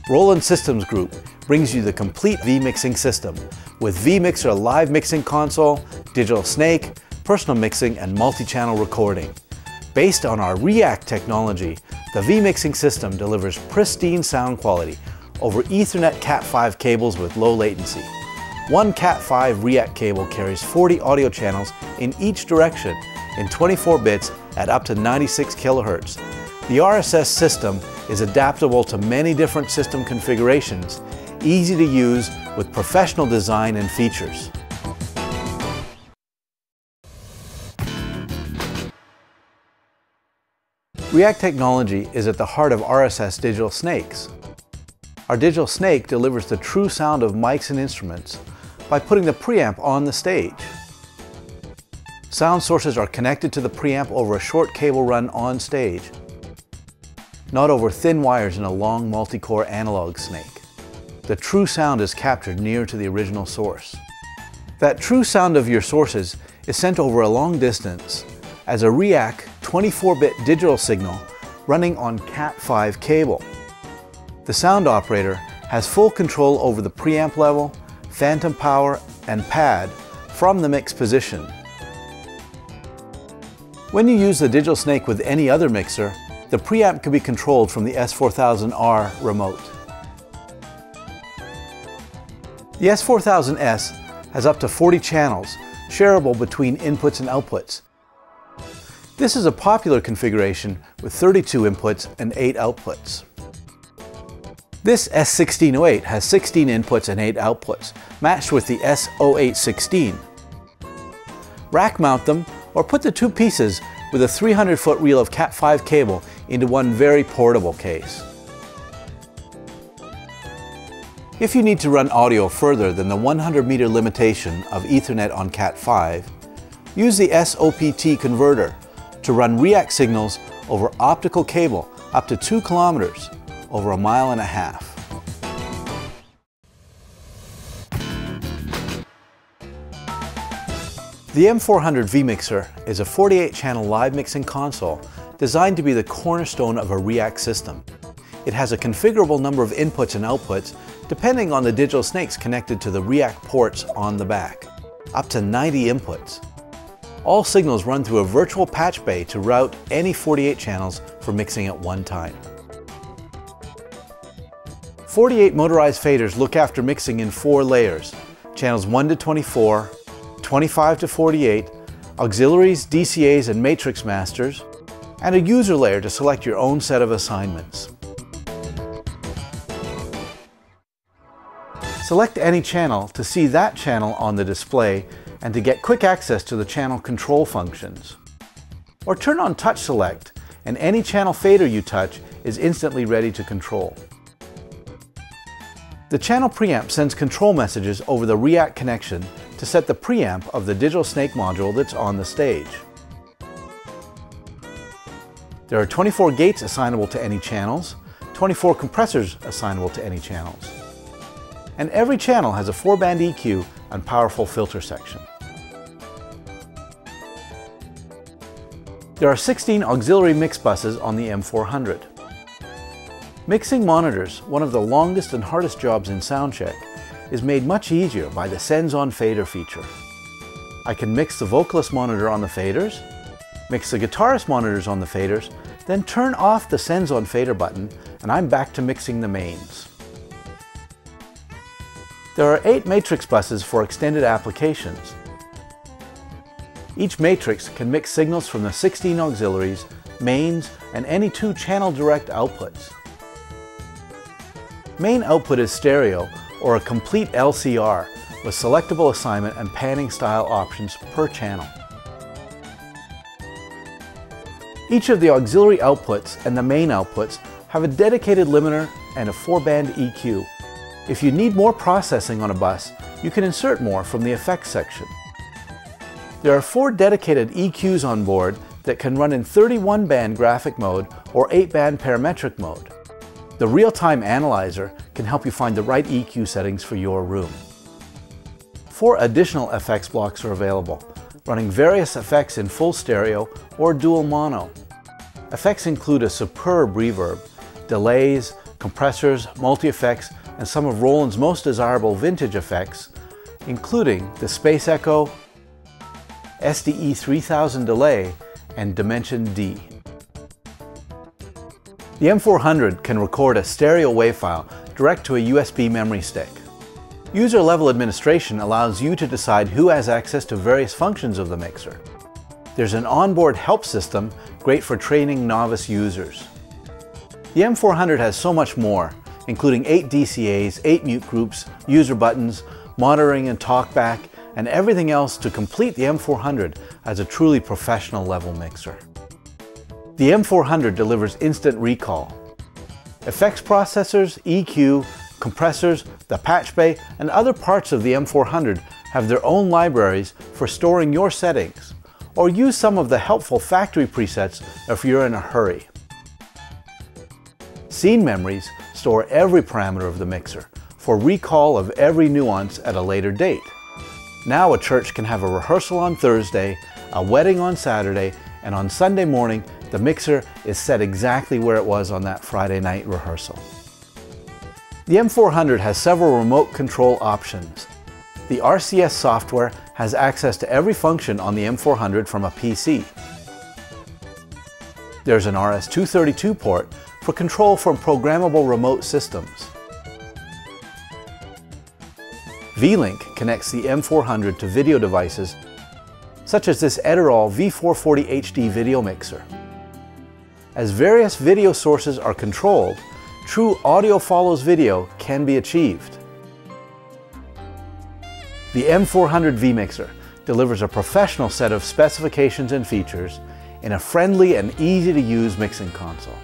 Roland Systems Group brings you the complete V-Mixing system with V-Mixer live mixing console, digital snake, personal mixing, and multi-channel recording. Based on our React technology, the V-Mixing system delivers pristine sound quality over Ethernet Cat5 cables with low latency. One Cat5 React cable carries 40 audio channels in each direction in 24 bits at up to 96 kHz. The RSS system is adaptable to many different system configurations, easy to use with professional design and features. React technology is at the heart of RSS digital snakes. Our digital snake delivers the true sound of mics and instruments by putting the preamp on the stage. Sound sources are connected to the preamp over a short cable run on stage, not over thin wires in a long multi-core analog snake. The true sound is captured near to the original source. That true sound of your sources is sent over a long distance as a React 24-bit digital signal running on Cat5 cable. The sound operator has full control over the preamp level, phantom power, and pad from the mix position. When you use the digital snake with any other mixer, the preamp can be controlled from the S4000R remote. The S4000S has up to 40 channels, shareable between inputs and outputs. This is a popular configuration with 32 inputs and 8 outputs. This S1608 has 16 inputs and 8 outputs, matched with the S0816. Rack mount them or put the two pieces with a 300-foot reel of Cat5 cable into one very portable case. If you need to run audio further than the 100-meter limitation of Ethernet on Cat5, use the SOPT converter to run React signals over optical cable up to 2 kilometers over a mile and a half. The M400 V-Mixer is a 48-channel live mixing console designed to be the cornerstone of a React system. It has a configurable number of inputs and outputs depending on the digital snakes connected to the React ports on the back, up to 90 inputs. All signals run through a virtual patch bay to route any 48 channels for mixing at one time. 48 motorized faders look after mixing in 4 layers: channels 1 to 24, 25 to 48, auxiliaries, DCAs, and matrix masters, and a user layer to select your own set of assignments. Select any channel to see that channel on the display and to get quick access to the channel control functions. Or turn on Touch Select, and any channel fader you touch is instantly ready to control. The channel preamp sends control messages over the React connection to set the preamp of the digital snake module that's on the stage. There are 24 gates assignable to any channels, 24 compressors assignable to any channels. And every channel has a 4-band EQ and powerful filter section. There are 16 auxiliary mix buses on the M400. Mixing monitors, one of the longest and hardest jobs in soundcheck, is made much easier by the Sends on Fader feature. I can mix the vocalist monitor on the faders, mix the guitarist monitors on the faders, then turn off the Sends on Fader button, and I'm back to mixing the mains. There are 8 matrix buses for extended applications. Each matrix can mix signals from the 16 auxiliaries, mains, and any 2 channel direct outputs. Main output is stereo or a complete LCR with selectable assignment and panning style options per channel. Each of the auxiliary outputs and the main outputs have a dedicated limiter and a 4-band EQ. If you need more processing on a bus, you can insert more from the effects section. There are 4 dedicated EQs on board that can run in 31-band graphic mode or 8-band parametric mode. The real-time analyzer can help you find the right EQ settings for your room. 4 additional effects blocks are available, running various effects in full stereo or dual mono. Effects include a superb reverb, delays, compressors, multi-effects, and some of Roland's most desirable vintage effects, including the Space Echo, SDE 3000 delay, and Dimension D. The M400 can record a stereo WAV file direct to a USB memory stick. User-level administration allows you to decide who has access to various functions of the mixer. There's an onboard help system great for training novice users. The M400 has so much more, including 8 DCAs, 8 mute groups, user buttons, monitoring and talkback, and everything else to complete the M400 as a truly professional level mixer. The M400 delivers instant recall. Effects processors, EQ, compressors, the patch bay, and other parts of the M400 have their own libraries for storing your settings, or use some of the helpful factory presets if you're in a hurry. Scene memories store every parameter of the mixer for recall of every nuance at a later date. Now a church can have a rehearsal on Thursday, a wedding on Saturday, and on Sunday morning, the mixer is set exactly where it was on that Friday night rehearsal. The M400 has several remote control options. The RCS software has access to every function on the M400 from a PC. There's an RS-232 port for control from programmable remote systems. V-Link connects the M400 to video devices such as this Edirol V440 HD video mixer. As various video sources are controlled, true audio follows video can be achieved. The M400 V-Mixer delivers a professional set of specifications and features in a friendly and easy-to-use mixing console.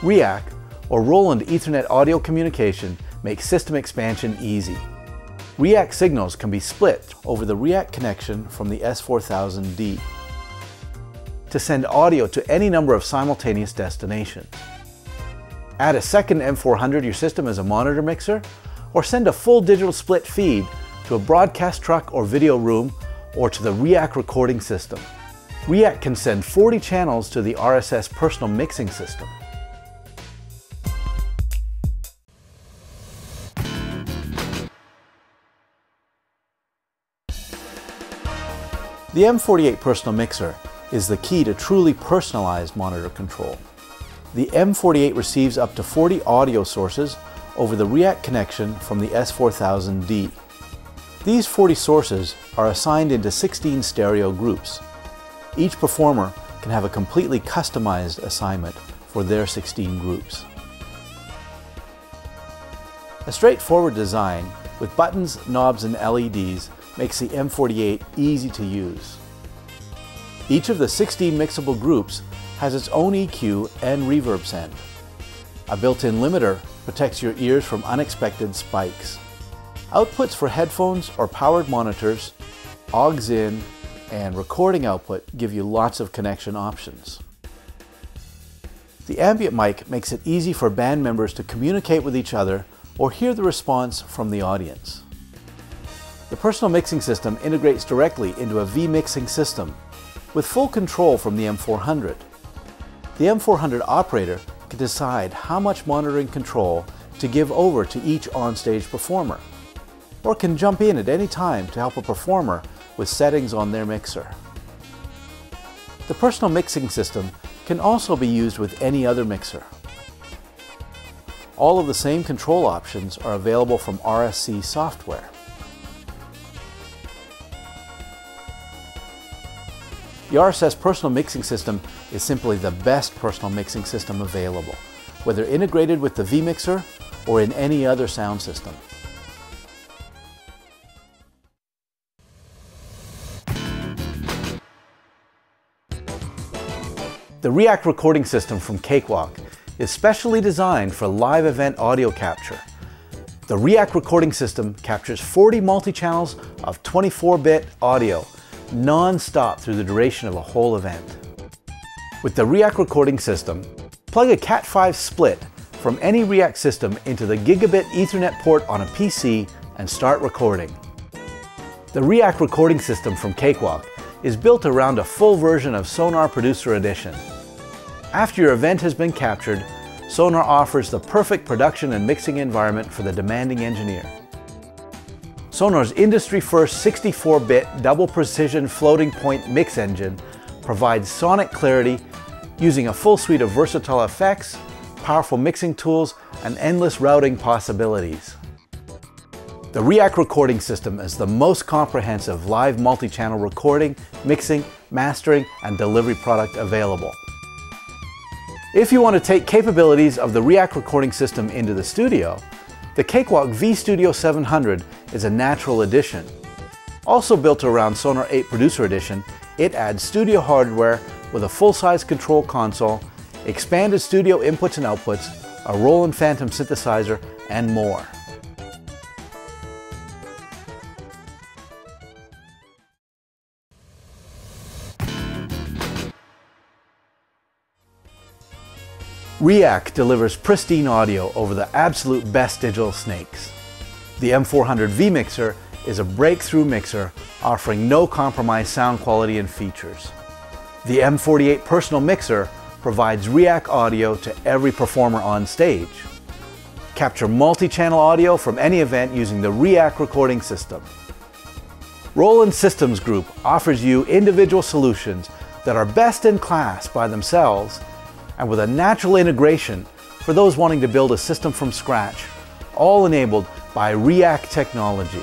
REAC, or Roland Ethernet audio communication, makes system expansion easy. REAC signals can be split over the REAC connection from the S4000D to send audio to any number of simultaneous destinations. Add a second M400 to your system as a monitor mixer, or send a full digital split feed to a broadcast truck or video room, or to the REAC recording system. REAC can send 40 channels to the RSS personal mixing system. The M48 personal mixer is the key to truly personalized monitor control. The M48 receives up to 40 audio sources over the REAC connection from the S4000D. These 40 sources are assigned into 16 stereo groups. Each performer can have a completely customized assignment for their 16 groups. A straightforward design with buttons, knobs, and LEDs makes the M48 easy to use. Each of the 16 mixable groups has its own EQ and reverb send. A built-in limiter protects your ears from unexpected spikes. Outputs for headphones or powered monitors, aux in, and recording output give you lots of connection options. The ambient mic makes it easy for band members to communicate with each other or hear the response from the audience. The personal mixing system integrates directly into a V-mixing system with full control from the M400. The M400 operator can decide how much monitoring control to give over to each onstage performer, or can jump in at any time to help a performer with settings on their mixer. The personal mixing system can also be used with any other mixer. All of the same control options are available from RSC software. The RSS personal mixing system is simply the best personal mixing system available, whether integrated with the V-Mixer or in any other sound system. The REAC recording system from Cakewalk is specially designed for live event audio capture. The REAC recording system captures 40 multi-channels of 24-bit audio non-stop through the duration of a whole event. With the REAC recording system, plug a Cat5 split from any REAC system into the gigabit Ethernet port on a PC and start recording. The React recording system from Cakewalk is built around a full version of Sonar Producer Edition. After your event has been captured, Sonar offers the perfect production and mixing environment for the demanding engineer. Sonar's industry-first 64-bit double precision floating point mix engine provides sonic clarity using a full suite of versatile effects, powerful mixing tools, and endless routing possibilities. The React recording system is the most comprehensive live multi-channel recording, mixing, mastering, and delivery product available. If you want to take capabilities of the React recording system into the studio, the Cakewalk V-Studio 700 is a natural addition. Also built around Sonar 8 Producer Edition, it adds studio hardware with a full-size control console, expanded studio inputs and outputs, a Roland Phantom synthesizer, and more. React delivers pristine audio over the absolute best digital snakes. The M400 V-Mixer is a breakthrough mixer offering no compromise sound quality and features. The M48 Personal Mixer provides React audio to every performer on stage. Capture multi-channel audio from any event using the React recording system. Roland Systems Group offers you individual solutions that are best in class by themselves and with a natural integration for those wanting to build a system from scratch, all enabled by React technology.